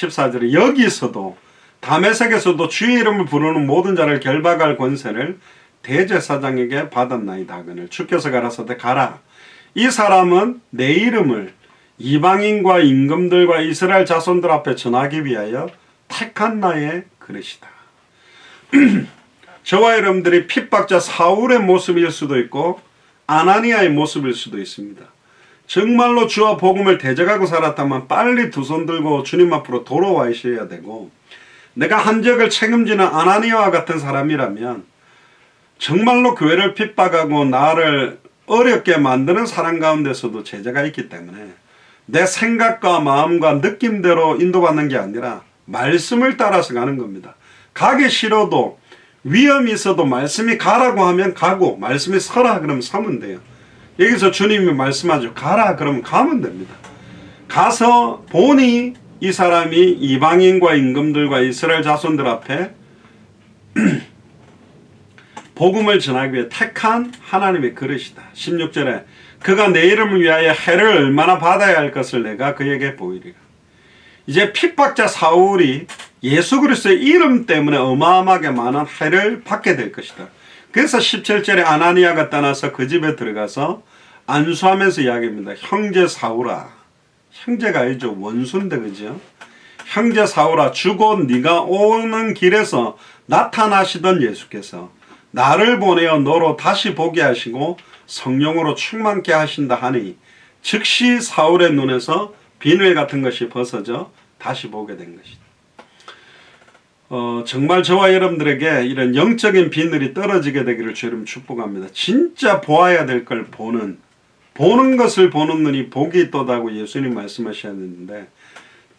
14절에 여기서도 다메섹에서도 주의 이름을 부르는 모든 자를 결박할 권세를 대제사장에게 받았나이다 하거늘 주께서 가라사대 가라. 이 사람은 내 이름을 이방인과 임금들과 이스라엘 자손들 앞에 전하기 위하여 택한 나의 그릇이다. 저와 여러분들이 핍박자 사울의 모습일 수도 있고 아나니아의 모습일 수도 있습니다. 정말로 주와 복음을 대적하고 살았다면 빨리 두 손 들고 주님 앞으로 돌아와 있어야 되고, 내가 한 지역을 책임지는 아나니아와 같은 사람이라면 정말로 교회를 핍박하고 나를 어렵게 만드는 사람 가운데서도 제재가 있기 때문에 내 생각과 마음과 느낌대로 인도받는 게 아니라 말씀을 따라서 가는 겁니다. 가기 싫어도 위험이 있어도 말씀이 가라고 하면 가고, 말씀이 서라 그러면 서면 돼요. 여기서 주님이 말씀하죠. 가라 그러면 가면 됩니다. 가서 보니 이 사람이 이방인과 임금들과 이스라엘 자손들 앞에 복음을 전하기 위해 택한 하나님의 그릇이다. 16절에 그가 내 이름을 위하여 해를 얼마나 받아야 할 것을 내가 그에게 보이리라. 이제 핍박자 사울이 예수 그리스도의 이름 때문에 어마어마하게 많은 해를 받게 될 것이다. 그래서 17절에 아나니아가 떠나서 그 집에 들어가서 안수하면서 이야기합니다. 형제 사울아, 형제가 아니죠, 원수인데 그죠? 형제 사울아, 주곧 네가 오는 길에서 나타나시던 예수께서 나를 보내어 너로 다시 보게 하시고 성령으로 충만케 하신다 하니 즉시 사울의 눈에서 비늘 같은 것이 벗어져 다시 보게 된 것이다. 정말 저와 여러분들에게 이런 영적인 비늘이 떨어지게 되기를 주님 축복합니다. 진짜 보아야 될 걸 보는 것을 보는 눈이 복이 있도다고 예수님 말씀하셨는데,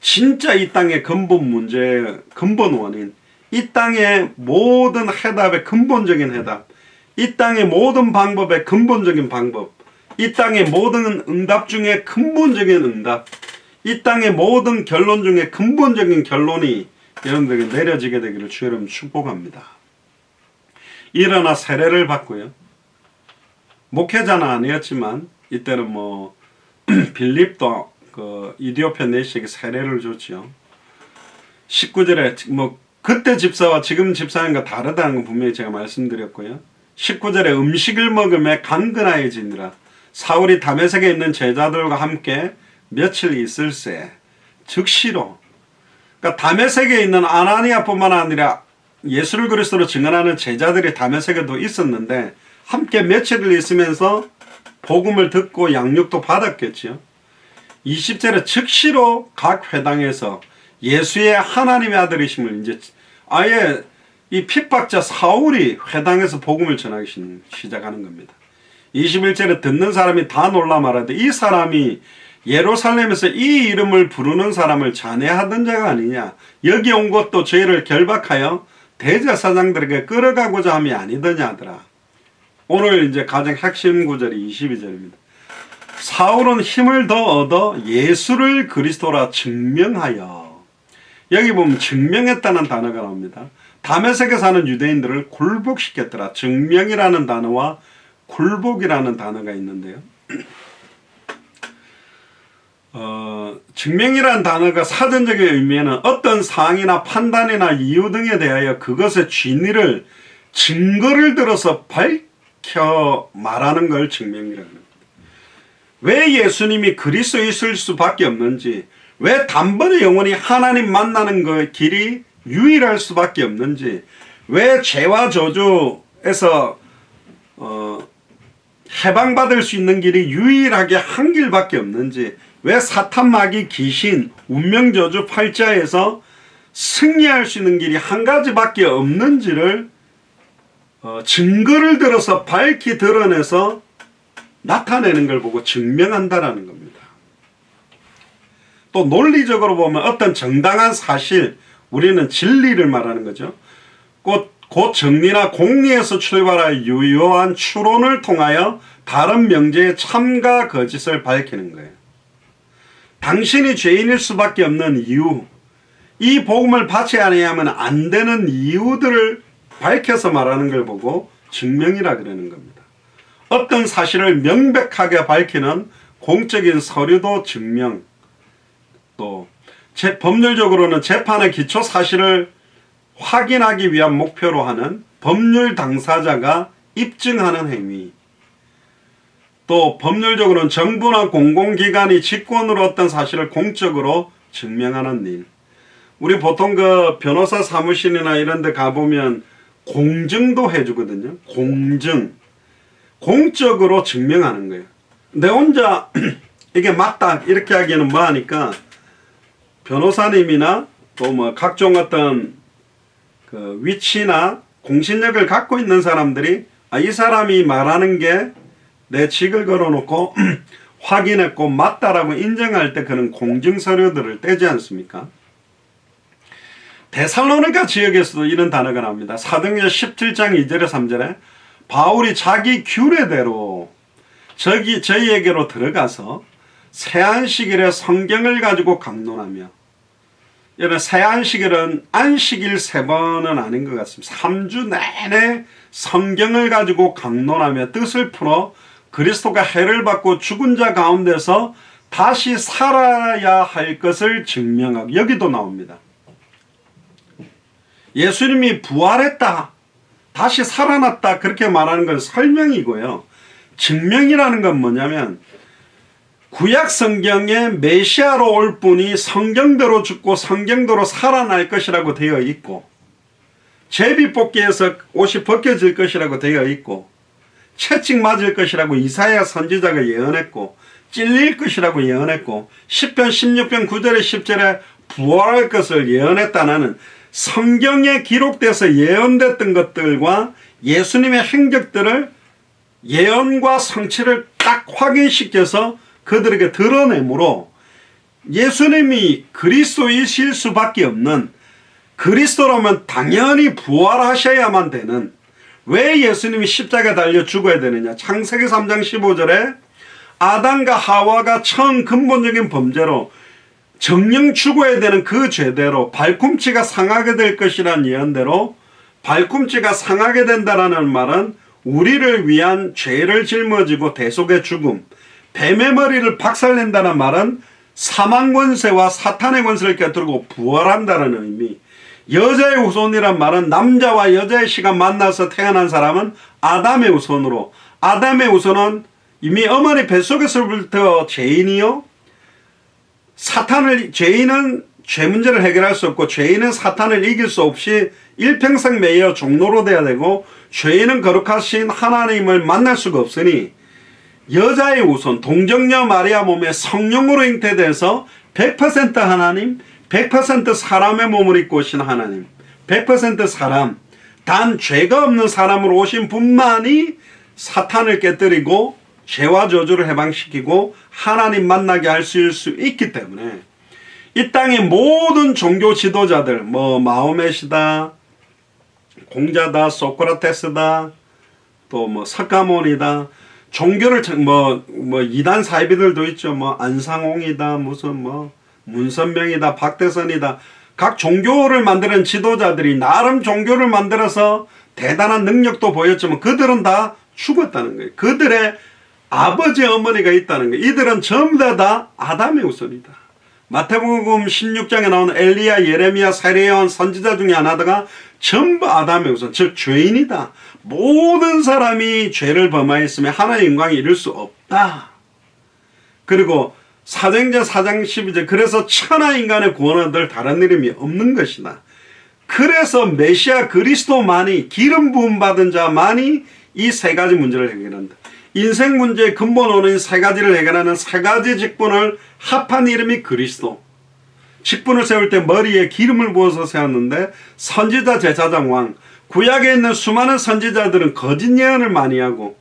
진짜 이 땅의 근본 문제의 근본 원인, 이 땅의 모든 해답의 근본적인 해답, 이 땅의 모든 방법의 근본적인 방법, 이 땅의 모든 응답 중에 근본적인 응답, 이 땅의 모든 결론 중에 근본적인 결론이 여러분들에게 내려지게 되기를 주 여러분 축복합니다. 일어나 세례를 받고요. 목회자는 아니었지만 이때는 빌립도 그 이디오피아 내시에게 세례를 줬죠. 19절에 그때 집사와 지금 집사님과 다르다는 건 분명히 제가 말씀드렸고요. 19절에 음식을 먹음에 강건하여지니라. 사울이 다메섹에 있는 제자들과 함께 며칠 있을새 즉시로, 그러니까 다메섹에 있는 아나니아뿐만 아니라 예수를 그리스도로 증언하는 제자들이 다메섹에도 있었는데 함께 며칠을 있으면서 복음을 듣고 양육도 받았겠죠. 20절에 즉시로 각 회당에서 예수의 하나님의 아들이심을 이제 아예 이 핍박자 사울이 회당에서 복음을 전하기 시작하는 겁니다. 21절에 듣는 사람이 다 놀라 말하되 이 사람이 예루살렘에서 이 이름을 부르는 사람을 잔해하던 자가 아니냐. 여기 온 것도 죄를 결박하여 대제사장들에게 끌어가고자 함이 아니더냐 하더라. 오늘 이제 가장 핵심 구절이 22절입니다. 사울은 힘을 더 얻어 예수를 그리스도라 증명하여, 여기 보면 증명했다는 단어가 나옵니다. 다메섹에 사는 유대인들을 굴복시켰더라. 증명이라는 단어와 굴복이라는 단어가 있는데요. 증명이라는 단어가 사전적인 의미에는 어떤 사항이나 판단이나 이유 등에 대하여 그것의 진위를 증거를 들어서 밝혀 말하는 걸 증명이라고 합니다. 왜 예수님이 그리스도이실 수밖에 없는지, 왜 단번에 영원히 하나님 만나는 그 길이 유일할 수밖에 없는지, 왜 죄와 저주에서 해방받을 수 있는 길이 유일하게 한 길밖에 없는지, 왜 사탄 마귀 귀신 운명저주 팔자에서 승리할 수 있는 길이 한 가지밖에 없는지를 증거를 들어서 밝히 드러내서 나타내는 걸 보고 증명한다라는 겁니다. 또 논리적으로 보면 어떤 정당한 사실, 우리는 진리를 말하는 거죠. 곧 정리나 공리에서 출발하여 유효한 추론을 통하여 다른 명제의 참과 거짓을 밝히는 거예요. 당신이 죄인일 수밖에 없는 이유, 이 복음을 받지 아니하면 안 되는 이유들을 밝혀서 말하는 걸 보고 증명이라 그러는 겁니다. 어떤 사실을 명백하게 밝히는 공적인 서류도 증명, 또 법률적으로는 재판의 기초 사실을 확인하기 위한 목표로 하는 법률 당사자가 입증하는 행위. 또 법률적으로는 정부나 공공기관이 직권으로 어떤 사실을 공적으로 증명하는 일. 우리 보통 그 변호사 사무실이나 이런 데 가보면 공증도 해주거든요. 공증. 공적으로 증명하는 거예요. 내 혼자 이게 맞다 이렇게 하기에는 뭐하니까 변호사님이나 또 뭐 각종 어떤 그 위치나 공신력을 갖고 있는 사람들이 이 사람이 말하는 게 내 직을 걸어놓고 확인했고 맞다라고 인정할 때 그런 공증서류들을 떼지 않습니까? 데살로니가 지역에서도 이런 단어가 나옵니다. 사도행전 17장 2절에 3절에 바울이 자기 규례대로 저희에게로 들어가서 새안식일에 성경을 가지고 강론하며, 여러분 새안식일은 안식일 3번은 아닌 것 같습니다. 3주 내내 성경을 가지고 강론하며 뜻을 풀어 그리스도가 해를 받고 죽은 자 가운데서 다시 살아야 할 것을 증명하고, 여기도 나옵니다. 예수님이 부활했다, 다시 살아났다 그렇게 말하는 건 설명이고요. 증명이라는 건 뭐냐면 구약 성경에 메시아로 올 분이 성경대로 죽고 성경대로 살아날 것이라고 되어 있고, 제비뽑기에서 옷이 벗겨질 것이라고 되어 있고, 채찍 맞을 것이라고 이사야 선지자가 예언했고, 찔릴 것이라고 예언했고, 시편 16편 9절에 10절에 부활할 것을 예언했다는 성경에 기록돼서 예언됐던 것들과 예수님의 행적들을 예언과 성취를 딱 확인시켜서 그들에게 드러내므로 예수님이 그리스도이실 수밖에 없는, 그리스도라면 당연히 부활하셔야만 되는, 왜 예수님이 십자가에 달려 죽어야 되느냐. 창세기 3장 15절에 아담과 하와가 처음 근본적인 범죄로 정령 죽어야 되는 그 죄대로 발꿈치가 상하게 될 것이라는 예언대로 발꿈치가 상하게 된다는 말은 우리를 위한 죄를 짊어지고 대속의 죽음, 뱀의 머리를 박살낸다는 말은 사망 권세와 사탄의 권세를 깨뜨리고 부활한다는 의미. 여자의 후손이란 말은 남자와 여자의 씨가 만나서 태어난 사람은 아담의 후손으로, 아담의 후손은 이미 어머니 뱃속에서부터 죄인이요, 죄인은 죄 문제를 해결할 수 없고 죄인은 사탄을 이길 수 없이 일평생 매여 종로로 돼야 되고, 죄인은 거룩하신 하나님을 만날 수가 없으니 여자의 후손 동정녀 마리아 몸에 성령으로 잉태돼서 100% 하나님, 100% 사람의 몸을 입고 오신 하나님, 100% 사람, 단 죄가 없는 사람으로 오신 분만이 사탄을 깨뜨리고 죄와 저주를 해방시키고 하나님 만나게 할 수 있기 때문에 이 땅의 모든 종교 지도자들, 마호메시다, 공자다, 소크라테스다, 또 석가모니다, 종교를 이단 사이비들도 있죠. 안상홍이다, 무슨 문선명이다, 박대선이다. 각 종교를 만드는 지도자들이 나름 종교를 만들어서 대단한 능력도 보였지만 그들은 다 죽었다는 거예요. 그들의 아버지 어머니가 있다는 거예요. 이들은 전부 다 아담의 후손이다. 마태복음 16장에 나오는 엘리야, 예레미야, 사례요한 선지자 중에 하나가 전부 아담의 후손, 즉 죄인이다. 모든 사람이 죄를 범하였으면 하나님의 영광에 이를 수 없다. 그리고 사도행전 4장 12절, 그래서 천하 인간의 구원은 늘 다른 이름이 없는 것이다. 그래서 메시아 그리스도만이, 기름 부음 받은 자만이 이 세 가지 문제를 해결한다. 인생 문제의 근본 원인 세 가지를 해결하는 세 가지 직분을 합한 이름이 그리스도. 직분을 세울 때 머리에 기름을 부어서 세웠는데 선지자, 제사장, 왕, 구약에 있는 수많은 선지자들은 거짓 예언을 많이 하고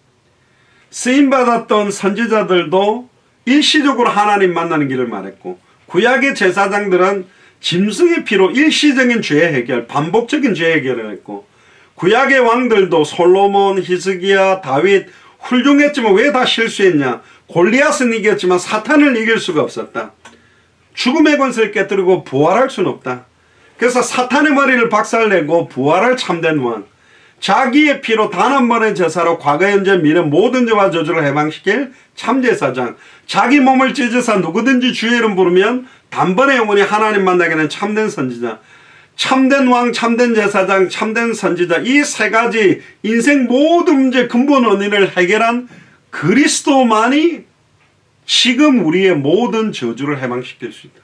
쓰임받았던 선지자들도 일시적으로 하나님 만나는 길을 말했고, 구약의 제사장들은 짐승의 피로 일시적인 죄 해결, 반복적인 죄 해결을 했고, 구약의 왕들도 솔로몬, 히스기야, 다윗 훌륭했지만 왜 다 실수했냐. 골리앗은 이겼지만 사탄을 이길 수가 없었다. 죽음의 권세를 깨뜨리고 부활할 수는 없다. 그래서 사탄의 머리를 박살내고 부활할 참된 왕, 자기의 피로 단 한 번의 제사로 과거 현재 미래 모든 죄와 저주를 해방시킬 참제사장, 자기 몸을 찢어서 누구든지 주의 이름 부르면 단번에 영원히 하나님 만나게 하는 참된 선지자, 참된 왕, 참된 제사장, 참된 선지자, 이 세 가지 인생 모든 문제 근본 원인을 해결한 그리스도만이 지금 우리의 모든 저주를 해방시킬 수 있다.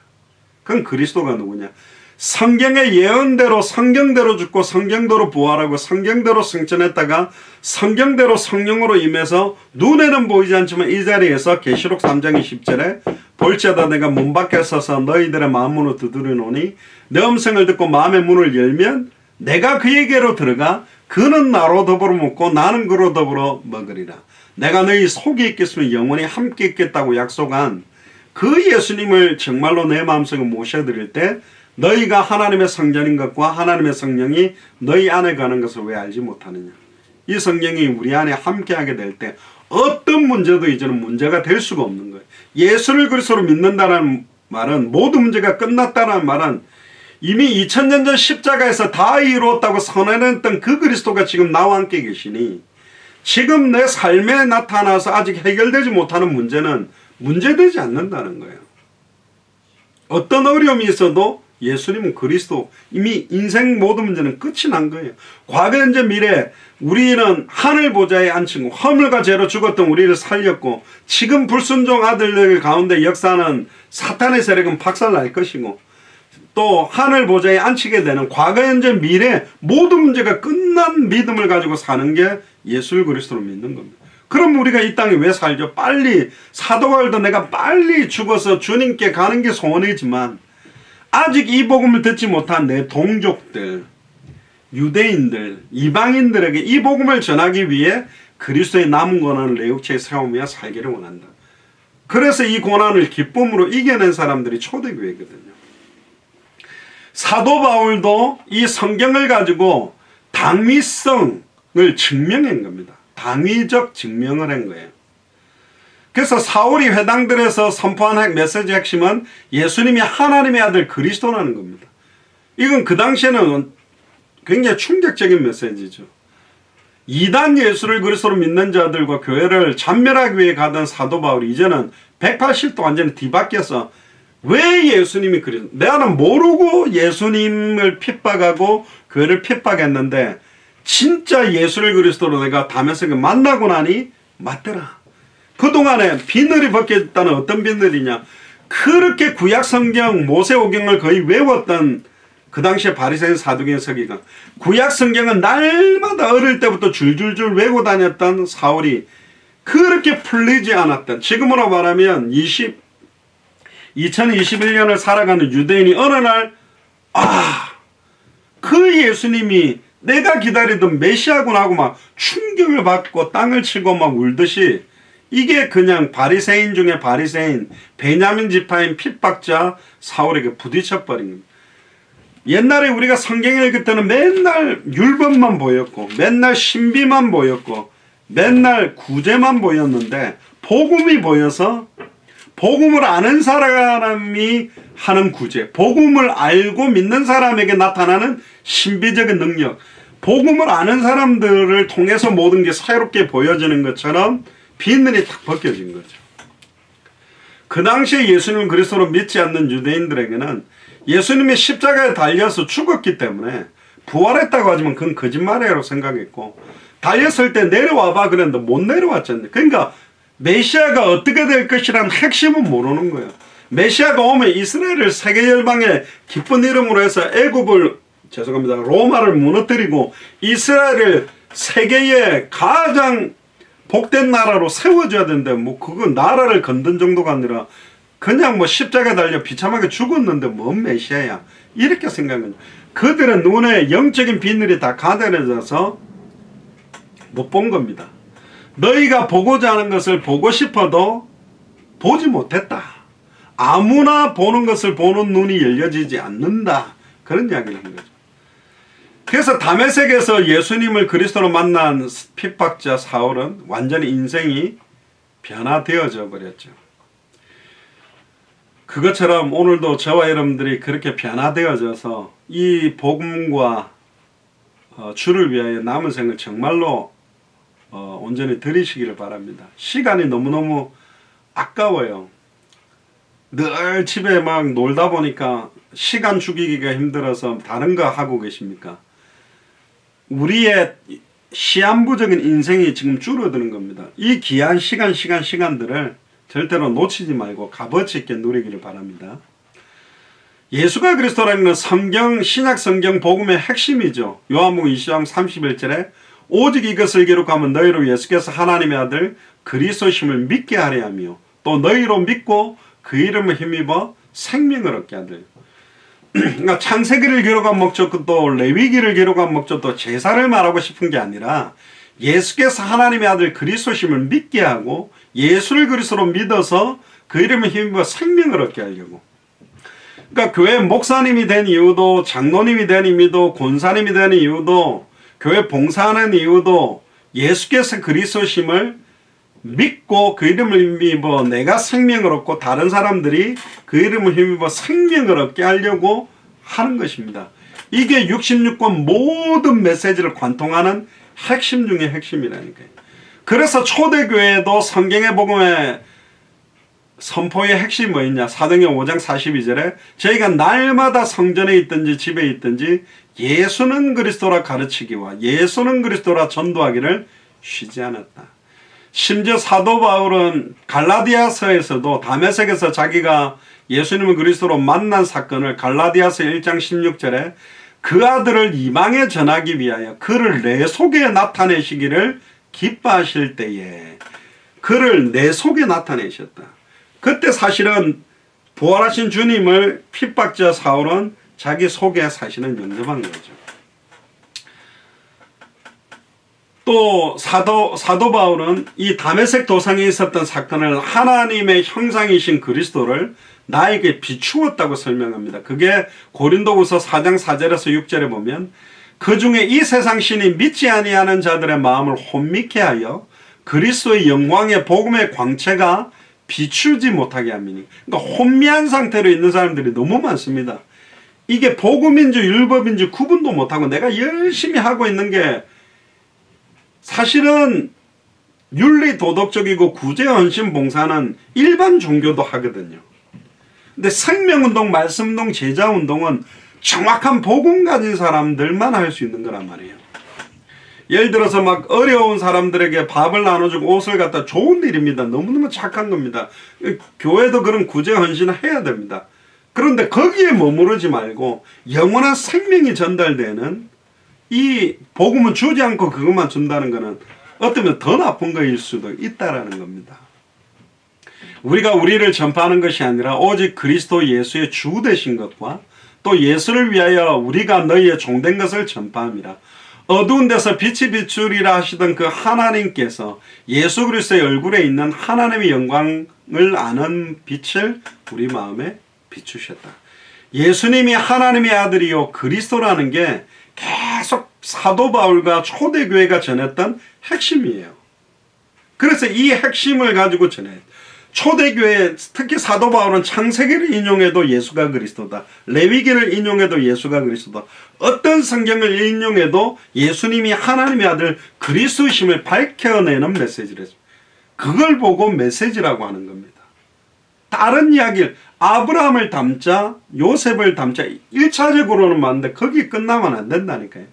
그건 그리스도가 누구냐? 성경의 예언대로 성경대로 죽고 성경대로 부활하고 성경대로 승천했다가 성경대로 성령으로 임해서 눈에는 보이지 않지만 이 자리에서 계시록 3장 20절에 볼지어다 내가 문 밖에 서서 너희들의 마음문을 두드리노니 내 음성을 듣고 마음의 문을 열면 내가 그에게로 들어가 그는 나로 더불어 먹고 나는 그로 더불어 먹으리라. 내가 너희 속에 있겠으면 영원히 함께 있겠다고 약속한 그 예수님을 정말로 내 마음속에 모셔드릴 때 너희가 하나님의 성전인 것과 하나님의 성령이 너희 안에 가는 것을 왜 알지 못하느냐. 이 성령이 우리 안에 함께하게 될 때 어떤 문제도 이제는 문제가 될 수가 없는 거예요. 예수를 그리스도로 믿는다는 말은 모든 문제가 끝났다는 말은 이미 2000년 전 십자가에서 다 이루었다고 선언했던 그 그리스도가 지금 나와 함께 계시니 지금 내 삶에 나타나서 아직 해결되지 못하는 문제는 문제되지 않는다는 거예요. 어떤 어려움이 있어도 예수님은 그리스도, 이미 인생 모든 문제는 끝이 난 거예요. 과거 현재 미래 우리는 하늘 보좌에 앉히고 허물과 죄로 죽었던 우리를 살렸고 지금 불순종 아들들 가운데 역사하는 사탄의 세력은 박살날 것이고 또 하늘 보좌에 앉히게 되는 과거 현재 미래 모든 문제가 끝난 믿음을 가지고 사는 게 예수 그리스도를 믿는 겁니다. 그럼 우리가 이 땅에 왜 살죠? 빨리 사도 바울도 내가 빨리 죽어서 주님께 가는 게 소원이지만 아직 이 복음을 듣지 못한 내 동족들, 유대인들, 이방인들에게 이 복음을 전하기 위해 그리스도의 남은 고난을 내 육체에 세우며 살기를 원한다. 그래서 이 고난을 기쁨으로 이겨낸 사람들이 초대교회거든요. 사도 바울도 이 성경을 가지고 당위성을 증명한 겁니다. 당위적 증명을 한 거예요. 그래서 사울이 회당들에서 선포한 메시지 핵심은 예수님이 하나님의 아들 그리스도라는 겁니다. 이건 그 당시에는 굉장히 충격적인 메시지죠. 이단 예수를 그리스도로 믿는 자들과 교회를 잔멸하기 위해 가던 사도 바울이 이제는 180도 완전히 뒤바뀌어서 왜 예수님이 그리스도, 내가는 모르고 예수님을 핍박하고 교회를 핍박했는데 진짜 예수를 그리스도로 내가 다메섹에 만나고 나니 맞더라. 그동안에 비늘이 벗겨졌다는 어떤 비늘이냐, 그렇게 구약 성경 모세오경을 거의 외웠던 그 당시에 바리새인 사두개인 서기관, 구약 성경은 날마다 어릴 때부터 줄줄줄 외고 다녔던 사울이 그렇게 풀리지 않았던, 지금으로 말하면 2021년을 살아가는 유대인이 어느 날 그 예수님이 내가 기다리던 메시아구나 하고 막 충격을 받고 땅을 치고 막 울듯이, 이게 그냥 바리새인 중에 바리새인, 베냐민 지파인 핍박자 사울에게 부딪혀버린 겁니다. 옛날에 우리가 성경 읽을 때는 맨날 율법만 보였고 맨날 신비만 보였고 맨날 구제만 보였는데, 복음이 보여서 복음을 아는 사람이 하는 구제, 복음을 알고 믿는 사람에게 나타나는 신비적인 능력, 복음을 아는 사람들을 통해서 모든 게 새롭게 보여지는 것처럼 비늘이 탁 벗겨진 거죠. 그 당시에 예수님을 그리스도로 믿지 않는 유대인들에게는 예수님이 십자가에 달려서 죽었기 때문에 부활했다고 하지만 그건 거짓말이라고 생각했고, 달렸을 때 내려와봐 그랬는데 못 내려왔잖아요. 그러니까 메시아가 어떻게 될 것이라는 핵심은 모르는 거예요. 메시아가 오면 이스라엘을 세계열방의 기쁜 이름으로 해서 로마를 무너뜨리고 이스라엘을 세계의 가장 복된 나라로 세워줘야 되는데, 뭐 그거 나라를 건든 정도가 아니라 그냥 뭐 십자가에 달려 비참하게 죽었는데 뭔 메시아야, 이렇게 생각해요. 그들은 눈에 영적인 비늘이 다 가려져서 못 본 겁니다. 너희가 보고자 하는 것을 보고 싶어도 보지 못했다. 아무나 보는 것을 보는 눈이 열려지지 않는다. 그런 이야기를 한 거죠. 그래서 다메섹에서 예수님을 그리스도로 만난 핍박자 사울은 완전히 인생이 변화되어져 버렸죠. 그것처럼 오늘도 저와 여러분들이 그렇게 변화되어져서 이 복음과 주를 위하여 남은 생을 정말로 온전히 드리시기를 바랍니다. 시간이 너무너무 아까워요. 늘 집에 막 놀다 보니까 시간 죽이기가 힘들어서 다른 거 하고 계십니까? 우리의 시한부적인 인생이 지금 줄어드는 겁니다. 이 귀한 시간들을 절대로 놓치지 말고 값어치 있게 누리기를 바랍니다. 예수가 그리스도라는 건 성경, 신약 성경 복음의 핵심이죠. 요한복음 20장 31절에 오직 이것을 기록하면 너희로 예수께서 하나님의 아들 그리스도심을 믿게 하려 하며 또 너희로 믿고 그 이름을 힘입어 생명을 얻게 하들. 그러니까 창세기를 기록한 목적도 또 레위기를 기록한 목적도 제사를 말하고 싶은 게 아니라 예수께서 하나님의 아들 그리스도심을 믿게 하고 예수를 그리스도로 믿어서 그 이름을 힘입어 생명을 얻게 하려고. 그러니까 교회 목사님이 된 이유도 장로님이 된 이유도 권사님이 된 이유도 교회 봉사하는 이유도 예수께서 그리스도심을 믿고 그 이름을 힘입어 내가 생명을 얻고 다른 사람들이 그 이름을 힘입어 생명을 얻게 하려고 하는 것입니다. 이게 66권 모든 메시지를 관통하는 핵심 중의 핵심이라니까요. 그래서 초대교회도 성경의 복음의 선포의 핵심이 뭐였냐? 사도행전 5장 42절에 저희가 날마다 성전에 있든지 집에 있든지 예수는 그리스도라 가르치기와 예수는 그리스도라 전도하기를 쉬지 않았다. 심지어 사도 바울은 갈라디아서에서도 다메섹에서 자기가 예수님을 그리스도로 만난 사건을 갈라디아서 1장 16절에 그 아들을 이방에 전하기 위하여 그를 내 속에 나타내시기를 기뻐하실 때에 그를 내 속에 나타내셨다. 그때 사실은 부활하신 주님을 핍박자 사울은 자기 속에 사실은 영접한 거죠. 또 사도 바울은 이 다메섹 도상에 있었던 사건을 하나님의 형상이신 그리스도를 나에게 비추었다고 설명합니다. 그게 고린도후서 4장 4절에서 6절에 보면 그 중에 이 세상 신이 믿지 아니하는 자들의 마음을 혼미케 하여 그리스도의 영광의 복음의 광채가 비추지 못하게 함이니. 그러니까 혼미한 상태로 있는 사람들이 너무 많습니다. 이게 복음인지 율법인지 구분도 못하고 내가 열심히 하고 있는 게 사실은 윤리 도덕적이고 구제 헌신 봉사는 일반 종교도 하거든요. 근데 생명운동, 말씀운동, 제자운동은 정확한 복음 가진 사람들만 할 수 있는 거란 말이에요. 예를 들어서 막 어려운 사람들에게 밥을 나눠주고 옷을 갖다 좋은 일입니다. 너무너무 착한 겁니다. 교회도 그런 구제 헌신을 해야 됩니다. 그런데 거기에 머무르지 말고 영원한 생명이 전달되는 이 복음은 주지 않고 그것만 준다는 것은 어쩌면 더 나쁜 거일 수도 있다라는 겁니다. 우리가 우리를 전파하는 것이 아니라 오직 그리스도 예수의 주 되신 것과 또 예수를 위하여 우리가 너희의 종된 것을 전파함이라. 어두운 데서 빛이 비추리라 하시던 그 하나님께서 예수 그리스도의 얼굴에 있는 하나님의 영광을 아는 빛을 우리 마음에 비추셨다. 예수님이 하나님의 아들이요 그리스도라는 게 계속 사도 바울과 초대교회가 전했던 핵심이에요. 그래서 이 핵심을 가지고 전해요. 초대교회 특히 사도 바울은 창세기를 인용해도 예수가 그리스도다. 레위기를 인용해도 예수가 그리스도다. 어떤 성경을 인용해도 예수님이 하나님의 아들 그리스도심을 밝혀내는 메시지를 했습니다. 그걸 보고 메시지라고 하는 겁니다. 다른 이야기를 아브라함을 담자 요셉을 담자 1차적으로는 맞는데 거기 끝나면 안 된다니까요.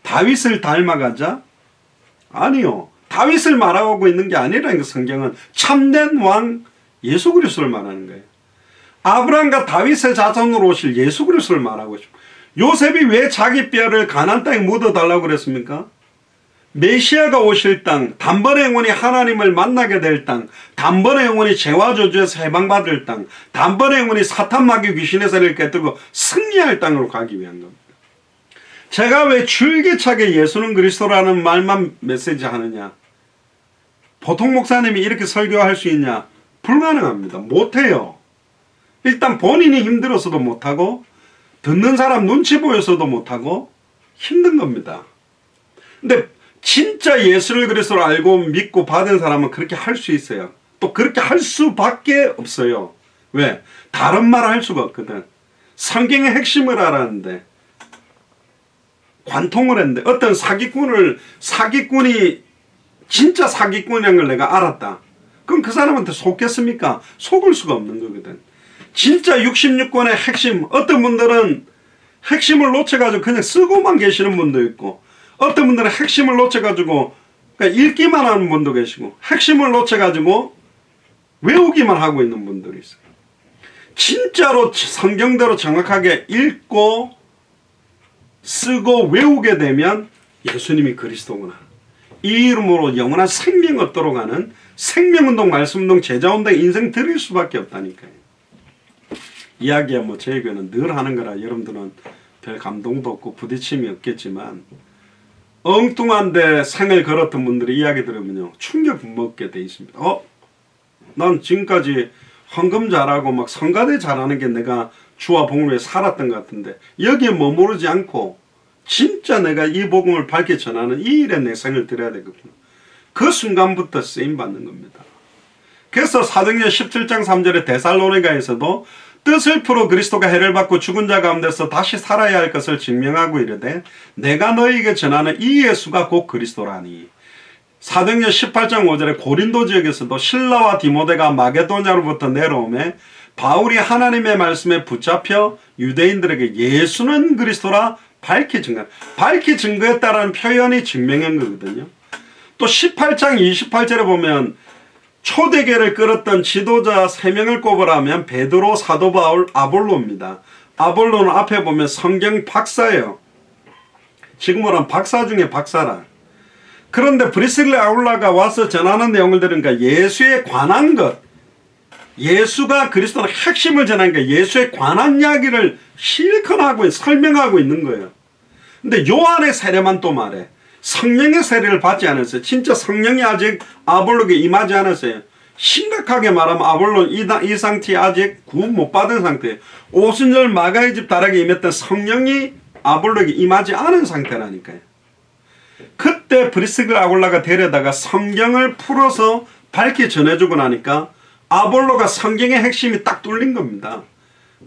다윗을 닮아가자? 아니요. 다윗을 말하고 있는 게 아니라는 성경은 참된 왕 예수 그리스도를 말하는 거예요. 아브라함과 다윗의 자손으로 오실 예수 그리스도를 말하고 있습니다. 요셉이 왜 자기 뼈를 가나안 땅에 묻어달라고 그랬습니까? 메시아가 오실 땅, 단번에 영원히 하나님을 만나게 될 땅, 단번에 영원히 죄와 저주에서 해방받을 땅, 단번에 영원히 사탄 마귀 귀신의 세를 깨뜨리고 승리할 땅으로 가기 위한 겁니다. 제가 왜 줄기차게 예수는 그리스도라는 말만 메시지 하느냐? 보통 목사님이 이렇게 설교할 수 있냐? 불가능합니다. 못해요. 일단 본인이 힘들어서도 못하고 듣는 사람 눈치 보여서도 못하고 힘든 겁니다. 근데 진짜 예수를 그리스도로 알고 믿고 받은 사람은 그렇게 할 수 있어요. 또 그렇게 할 수밖에 없어요. 왜? 다른 말 할 수가 없거든. 성경의 핵심을 알았는데 관통을 했는데 어떤 사기꾼이 진짜 사기꾼이라는 걸 내가 알았다. 그럼 그 사람한테 속겠습니까? 속을 수가 없는 거거든. 진짜 66권의 핵심, 어떤 분들은 핵심을 놓쳐가지고 그냥 쓰고만 계시는 분도 있고, 어떤 분들은 핵심을 놓쳐가지고 그러니까 읽기만 하는 분도 계시고, 핵심을 놓쳐가지고 외우기만 하고 있는 분들이 있어요. 진짜로 성경대로 정확하게 읽고 쓰고 외우게 되면 예수님이 그리스도구나, 이 이름으로 영원한 생명 얻도록 하는 생명운동, 말씀운동, 제자운동 인생 드릴 수밖에 없다니까요. 이야기야 뭐 저희 교회는 늘 하는 거라 여러분들은 별 감동도 없고 부딪힘이 없겠지만, 엉뚱한데 생을 걸었던 분들의 이야기 들으면요 충격 먹게 돼 있습니다. 난 지금까지 헌금 잘하고 막 성가대 잘하는 게 내가 주와 복음을 위해 살았던 것 같은데, 여기에 머무르지 않고 진짜 내가 이 복음을 밝게 전하는 이 일에 내 생을 들여야 되거든요. 그 순간부터 쓰임받는 겁니다. 그래서 사도행전 17장 3절에 데살로니가에서도 뜻을 풀어 그리스도가 해를 받고 죽은 자 가운데서 다시 살아야 할 것을 증명하고 이르되 내가 너희에게 전하는 이 예수가 곧 그리스도라니. 사도행전 18장 5절에 고린도 지역에서도 신라와 디모데가 마게도냐로부터 내려오매 바울이 하나님의 말씀에 붙잡혀 유대인들에게 예수는 그리스도라 밝히 증거했다라는 표현이 증명한 거거든요. 또 18장 28절에 보면 초대교회를 끌었던 지도자 3명을 꼽으라면 베드로, 사도 바울, 아볼로입니다. 아볼로는 앞에 보면 성경 박사예요. 지금으로는 박사 중에 박사라. 그런데 브리스길라 아울라가 와서 전하는 내용을 들으니까 예수에 관한 것, 예수가 그리스도의 핵심을 전하니까 예수에 관한 이야기를 실컷 하고 설명하고 있는 거예요. 근데 요한의 세례만 또 말해. 성령의 세례를 받지 않았어요. 진짜 성령이 아직 아볼로에게 임하지 않았어요. 심각하게 말하면 아볼로는 이 상태에 아직 구원 못 받은 상태예요. 오순절 마가의 집 다락에 임했던 성령이 아볼로에게 임하지 않은 상태라니까요. 그때 브리스길라 아울라가 데려다가 성경을 풀어서 밝게 전해주고 나니까 아볼로가 성경의 핵심이 딱 뚫린 겁니다.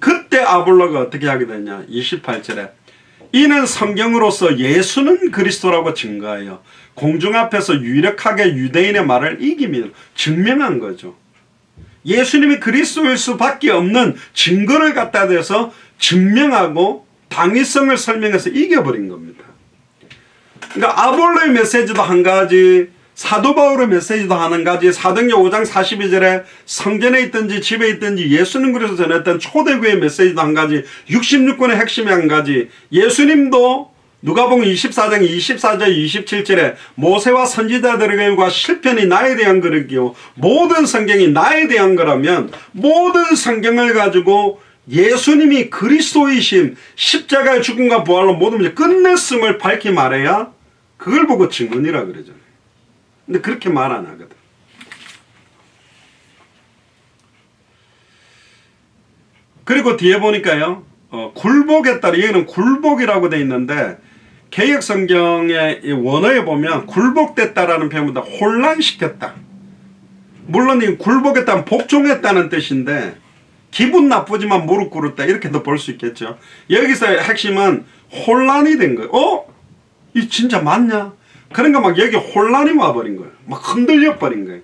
그때 아볼로가 어떻게 하게 됐냐. 28절에 이는 성경으로서 예수는 그리스도라고 증거하여 공중 앞에서 유력하게 유대인의 말을 이기며 증명한 거죠. 예수님이 그리스도일 수밖에 없는 증거를 갖다 대서 증명하고 당위성을 설명해서 이겨버린 겁니다. 그러니까 아볼로의 메시지도 한 가지, 사도 바울의 메시지도 한 가지, 사도행전 5장 42절에 성전에 있든지 집에 있든지 예수님 그리스도 전했던 초대교회 메시지도 한 가지, 66권의 핵심이 한 가지, 예수님도 누가복음 24장 24절 27절에 모세와 선지자들과 실편이 나에 대한 거라기요 모든 성경이 나에 대한 거라면 모든 성경을 가지고 예수님이 그리스도이신 십자가의 죽음과 부활로 모든 문제 끝냈음을 밝히 말해야 그걸 보고 증언이라 그러잖아요. 근데 그렇게 말 안 하거든. 그리고 뒤에 보니까요, 굴복에 따라, 여기는 굴복이라고 돼 있는데, 개역 성경의 원어에 보면 굴복됐다라는 표현보다 혼란시켰다. 물론 이 굴복했다는 복종했다는 뜻인데, 기분 나쁘지만 무릎 꿇었다, 이렇게도 볼 수 있겠죠. 여기서의 핵심은 혼란이 된 거예요. 이 진짜 맞냐? 그러니까 막 여기 혼란이 와버린 거예요. 막 흔들려 버린 거예요.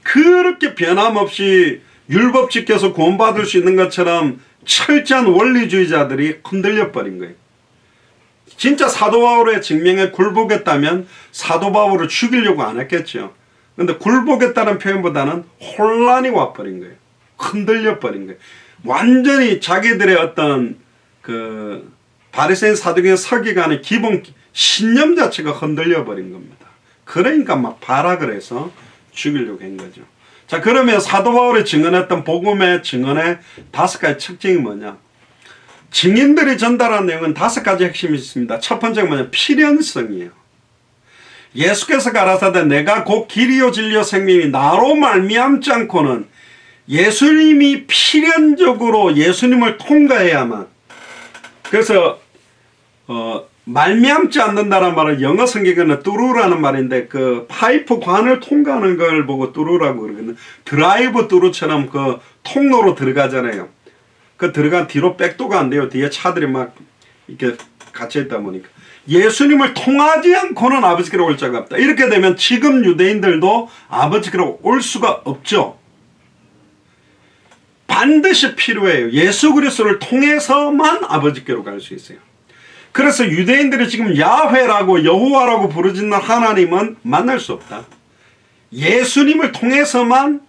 그렇게 변함없이 율법 지켜서 구원받을 수 있는 것처럼 철저한 원리주의자들이 흔들려 버린 거예요. 진짜 사도 바울의 증명에 굴복했다면 사도 바울을 죽이려고 안 했겠죠. 근데 굴복했다는 표현보다는 혼란이 와버린 거예요. 흔들려 버린 거예요. 완전히 자기들의 어떤 그 바리새인 사두개인 서기관의 기본 신념 자체가 흔들려 버린 겁니다. 그러니까 막 발악을 해서 죽이려고 한 거죠. 자, 그러면 사도 바울이 증언했던 복음의 증언의 5가지 특징이 뭐냐? 증인들이 전달한 내용은 5가지 핵심이 있습니다. 첫 번째가 뭐냐? 필연성이에요. 예수께서 가라사대 내가 곧 길이요 진리요 생명이 나로 말미암지 않고는, 예수님이 필연적으로 예수님을 통과해야만, 그래서 말미암지 않는다는 말은 영어 성경에는 뚜루라는 말인데, 그 파이프 관을 통과하는 걸 보고 뚜루라고 그러거든요. 드라이브 뚜루처럼 그 통로로 들어가잖아요. 그 들어간 뒤로 백도가 안 돼요. 뒤에 차들이 막 이렇게 갇혀있다 보니까 예수님을 통하지 않고는 아버지께로 올 자가 없다. 이렇게 되면 지금 유대인들도 아버지께로 올 수가 없죠. 반드시 필요해요. 예수 그리스도를 통해서만 아버지께로 갈 수 있어요. 그래서 유대인들이 지금 야훼라고 여호와라고 부르짖는 하나님은 만날 수 없다. 예수님을 통해서만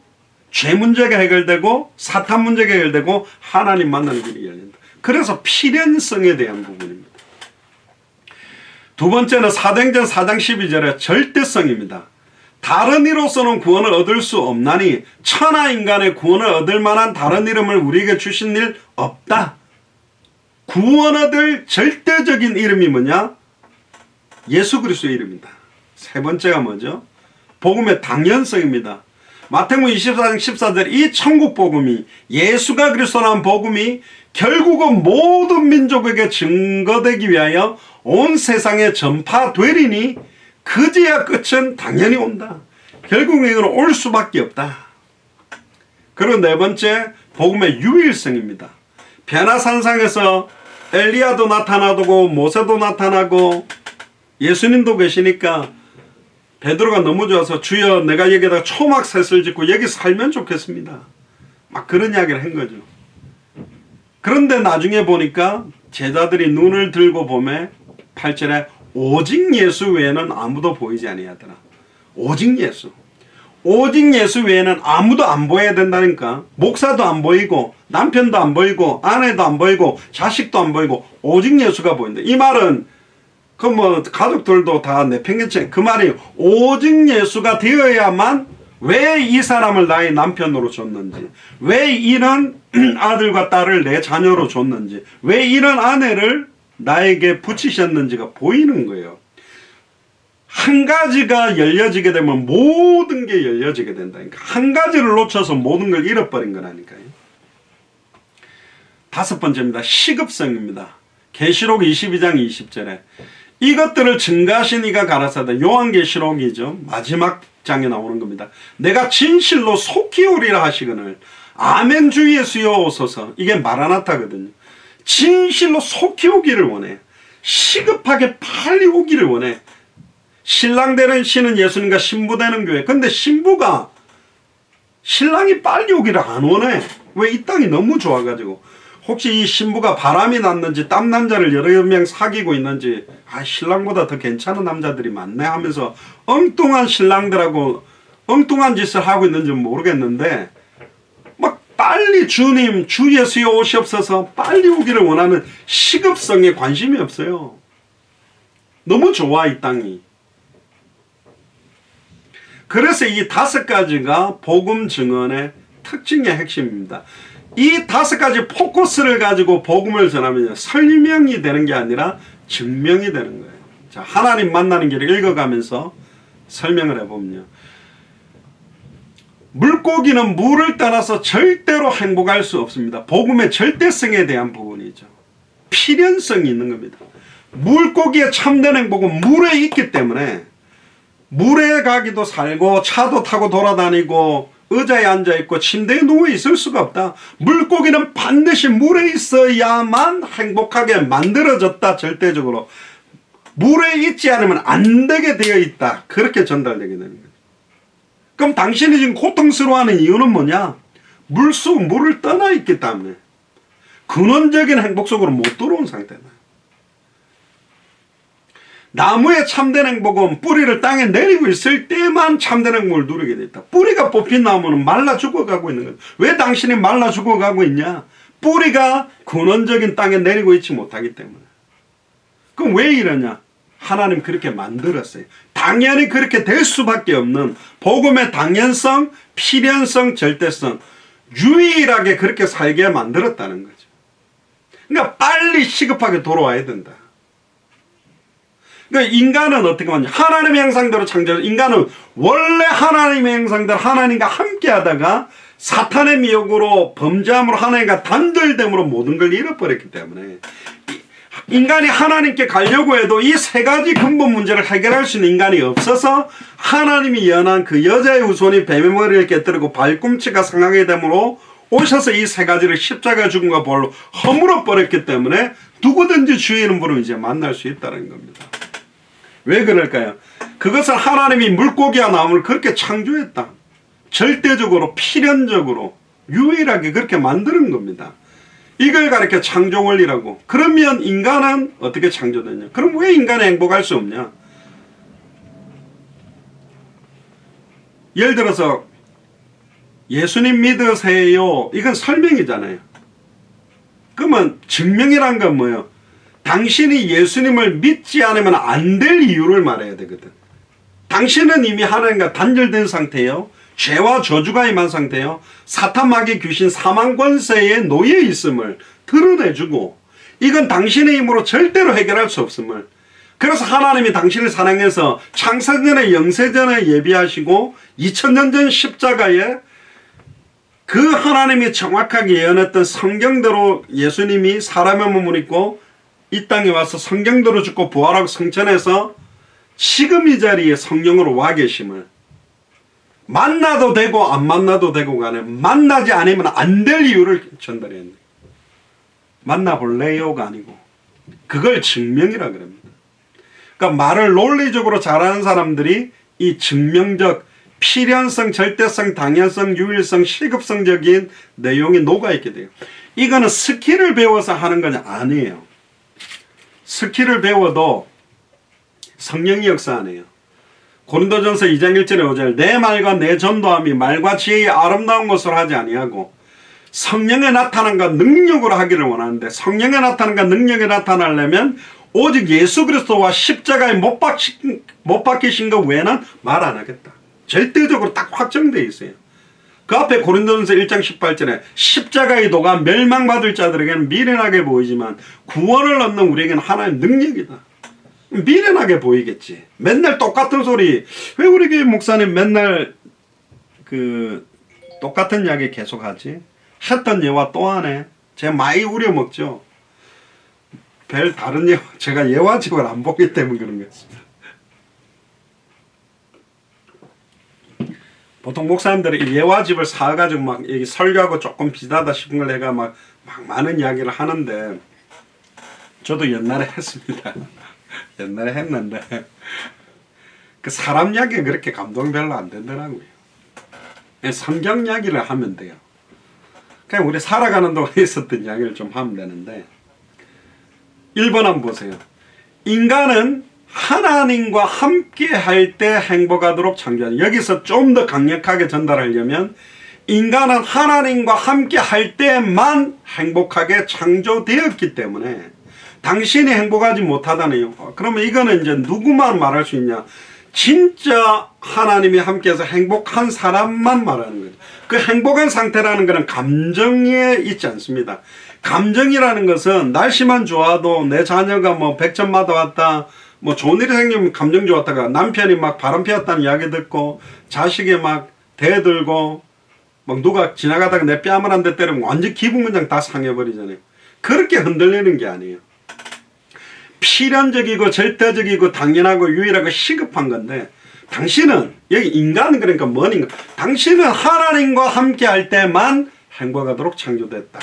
죄 문제가 해결되고 사탄 문제가 해결되고 하나님 만나는 길이 열린다. 그래서 필연성에 대한 부분입니다. 두 번째는 사도행전 4장 12절에 절대성입니다. 다른 이로서는 구원을 얻을 수 없나니 천하 인간의 구원을 얻을 만한 다른 이름을 우리에게 주신 일 없다. 구원 얻을 절대적인 이름이 뭐냐? 예수 그리스도의 이름이다. 세 번째가 뭐죠? 복음의 당연성입니다. 마태복음 24장 14절 이 천국 복음이 예수가 그리스도라는 복음이 결국은 모든 민족에게 증거되기 위하여 온 세상에 전파되리니 그제야 끝은 당연히 온다. 결국은 이건 올 수밖에 없다. 그리고 네 번째 복음의 유일성입니다. 변화산상에서 엘리야도 나타나고 모세도 나타나고 예수님도 계시니까 베드로가 너무 좋아서 주여 내가 여기다가 초막셋을 짓고 여기 살면 좋겠습니다. 막 그런 이야기를 한 거죠. 그런데 나중에 보니까 제자들이 눈을 들고 보면 8절에 오직 예수 외에는 아무도 보이지 아니하더라. 오직 예수. 오직 예수 외에는 아무도 안 보여야 된다니까. 목사도 안 보이고 남편도 안 보이고 아내도 안 보이고 자식도 안 보이고 오직 예수가 보인다. 이 말은 그 뭐 가족들도 다 내팽개쳐. 그 말이 오직 예수가 되어야만 왜 이 사람을 나의 남편으로 줬는지, 왜 이런 아들과 딸을 내 자녀로 줬는지, 왜 이런 아내를 나에게 붙이셨는지가 보이는 거예요. 한 가지가 열려지게 되면 모든 게 열려지게 된다니까. 한 가지를 놓쳐서 모든 걸 잃어버린 거라니까요. 다섯 번째입니다. 시급성입니다. 계시록 22장 20절에 이것들을 증가하신 이가 가라사대. 요한계시록이죠. 마지막 장에 나오는 겁니다. 내가 진실로 속히 오리라 하시거늘 아멘 주 예수여 오소서. 이게 마라나타거든요. 진실로 속히 오기를 원해. 시급하게 빨리 오기를 원해. 신랑 되는 신은 예수님과 신부 되는 교회. 근데 신부가 신랑이 빨리 오기를 안 원해. 왜? 이 땅이 너무 좋아가지고. 혹시 이 신부가 바람이 났는지 땀 남자를 여러 명 사귀고 있는지 신랑보다 더 괜찮은 남자들이 많네 하면서 엉뚱한 신랑들하고 엉뚱한 짓을 하고 있는지 모르겠는데 막 빨리 주님 주 예수여 오시옵소서 빨리 오기를 원하는 시급성에 관심이 없어요. 너무 좋아 이 땅이. 그래서 이 다섯 가지가 복음 증언의 특징의 핵심입니다. 이 다섯 가지 포커스를 가지고 복음을 전하면 설명이 되는 게 아니라 증명이 되는 거예요. 자, 하나님 만나는 길을 읽어가면서 설명을 해보면요. 물고기는 물을 떠나서 절대로 행복할 수 없습니다. 복음의 절대성에 대한 부분이죠. 필연성이 있는 겁니다. 물고기의 참된 행복은 물에 있기 때문에 물에 가기도 살고 차도 타고 돌아다니고 의자에 앉아있고 침대에 누워있을 수가 없다. 물고기는 반드시 물에 있어야만 행복하게 만들어졌다. 절대적으로. 물에 있지 않으면 안 되게 되어 있다. 그렇게 전달되게 되는 거예요. 그럼 당신이 지금 고통스러워하는 이유는 뭐냐? 물을 떠나 있기 때문에 근원적인 행복 속으로 못 들어온 상태다. 나무의 참된 행복은 뿌리를 땅에 내리고 있을 때만 참된 행복을 누리게 돼 있다. 뿌리가 뽑힌 나무는 말라 죽어가고 있는 거야. 왜 당신이 말라 죽어가고 있냐? 뿌리가 근원적인 땅에 내리고 있지 못하기 때문에. 그럼 왜 이러냐? 하나님 그렇게 만들었어요. 당연히 그렇게 될 수밖에 없는 복음의 당연성, 필연성, 절대성, 유일하게 그렇게 살게 만들었다는 거죠. 그러니까 빨리 시급하게 돌아와야 된다. 그러니까 인간은 어떻게 하냐? 하나님의 형상대로 창조. 인간은 원래 하나님의 형상대로 하나님과 함께 하다가 사탄의 미혹으로 범죄함으로 하나님과 단절됨으로 모든 걸 잃어버렸기 때문에 인간이 하나님께 가려고 해도 이 세 가지 근본 문제를 해결할 수 있는 인간이 없어서 하나님이 연한 그 여자의 후손이 뱀의 머리를 깨뜨리고 발꿈치가 상하게 되므로 오셔서 이 세 가지를 십자가 죽음과 벌로 허물어 버렸기 때문에 누구든지 주의 이름 부르면 이제 만날 수 있다는 겁니다. 왜 그럴까요? 그것을 하나님이 물고기와 나무를 그렇게 창조했다. 절대적으로 필연적으로 유일하게 그렇게 만드는 겁니다. 이걸 가르쳐 창조 원리라고. 그러면 인간은 어떻게 창조됐냐? 그럼 왜 인간이 행복할 수 없냐? 예를 들어서 예수님 믿으세요. 이건 설명이잖아요. 그러면 증명이란 건 뭐예요? 당신이 예수님을 믿지 않으면 안 될 이유를 말해야 되거든. 당신은 이미 하나님과 단절된 상태예요. 죄와 저주가 임한 상태예요. 사탄, 마귀, 귀신, 사망 권세에 놓여 있음을 드러내주고, 이건 당신의 힘으로 절대로 해결할 수 없음을. 그래서 하나님이 당신을 사랑해서 창세전에 영세전에 예비하시고 2000년 전 십자가에 그 하나님이 정확하게 예언했던 성경대로 예수님이 사람의 몸을 입고 이 땅에 와서 성경대로 죽고 부활하고 성천해서 지금 이 자리에 성령으로 와 계심을, 만나도 되고 안 만나도 되고 간에 만나지 않으면 안 될 이유를 전달했네. 만나볼래요가 아니고 그걸 증명이라 그럽니다. 그러니까 말을 논리적으로 잘하는 사람들이 이 증명적 필연성, 절대성, 당연성, 유일성, 시급성적인 내용이 녹아있게 돼요. 이거는 스킬을 배워서 하는 건 아니에요. 스킬을 배워도 성령이 역사 안 해요. 고린도전서 2장 1절에 5절 내 말과 내 전도함이 말과 지혜의 아름다운 것으로 하지 아니하고 성령의 나타남과 능력으로 하기를 원하는데, 성령의 나타남과 능력이 나타나려면 오직 예수 그리스도와 십자가에 못 박히신 것 외에는 말 안 하겠다. 절대적으로 딱 확정되어 있어요. 그 앞에 고린도전서 1장 18절에 십자가의 도가 멸망받을 자들에게는 미련하게 보이지만 구원을 얻는 우리에게는 하나의 능력이다. 미련하게 보이겠지. 맨날 똑같은 소리. 왜 우리 교회 목사님 맨날 그 똑같은 이야기 계속하지? 했던 예화 또 하네. 제가 많이 우려먹죠. 별 다른 예화, 제가 예화집을 안 보기 때문에 그런 거였습니다. 보통 목사님들이 예화집을 사가지고 막 여기 설교하고 조금 비슷하다 싶은 걸 내가 막 많은 이야기를 하는데, 저도 옛날에 했습니다. 옛날에 했는데 그 사람 이야기가 그렇게 감동 별로 안 되더라고요. 성경 이야기를 하면 돼요. 그냥 우리 살아가는 동안에 있었던 이야기를 좀 하면 되는데, 1번 한번 보세요. 인간은 하나님과 함께 할 때 행복하도록 창조한. 여기서 좀 더 강력하게 전달하려면 인간은 하나님과 함께 할 때만 행복하게 창조되었기 때문에 당신이 행복하지 못하다네요. 그러면 이거는 이제 누구만 말할 수 있냐? 진짜 하나님이 함께해서 행복한 사람만 말하는 거죠. 그 행복한 상태라는 것은 감정에 있지 않습니다. 감정이라는 것은 날씨만 좋아도 내 자녀가 뭐 100점 맞아왔다, 뭐 좋은 일이 생기면 감정 좋았다가 남편이 막 바람 피웠다는 이야기 듣고 자식이 막 대들고 막 누가 지나가다가 내 뺨을 한 대 때리면 완전 기분 문장 다 상해버리잖아요. 그렇게 흔들리는 게 아니에요. 필연적이고 절대적이고 당연하고 유일하고 시급한 건데, 당신은 여기 인간은 그러니까 뭔인가? 당신은 하나님과 함께 할 때만 행복하도록 창조됐다.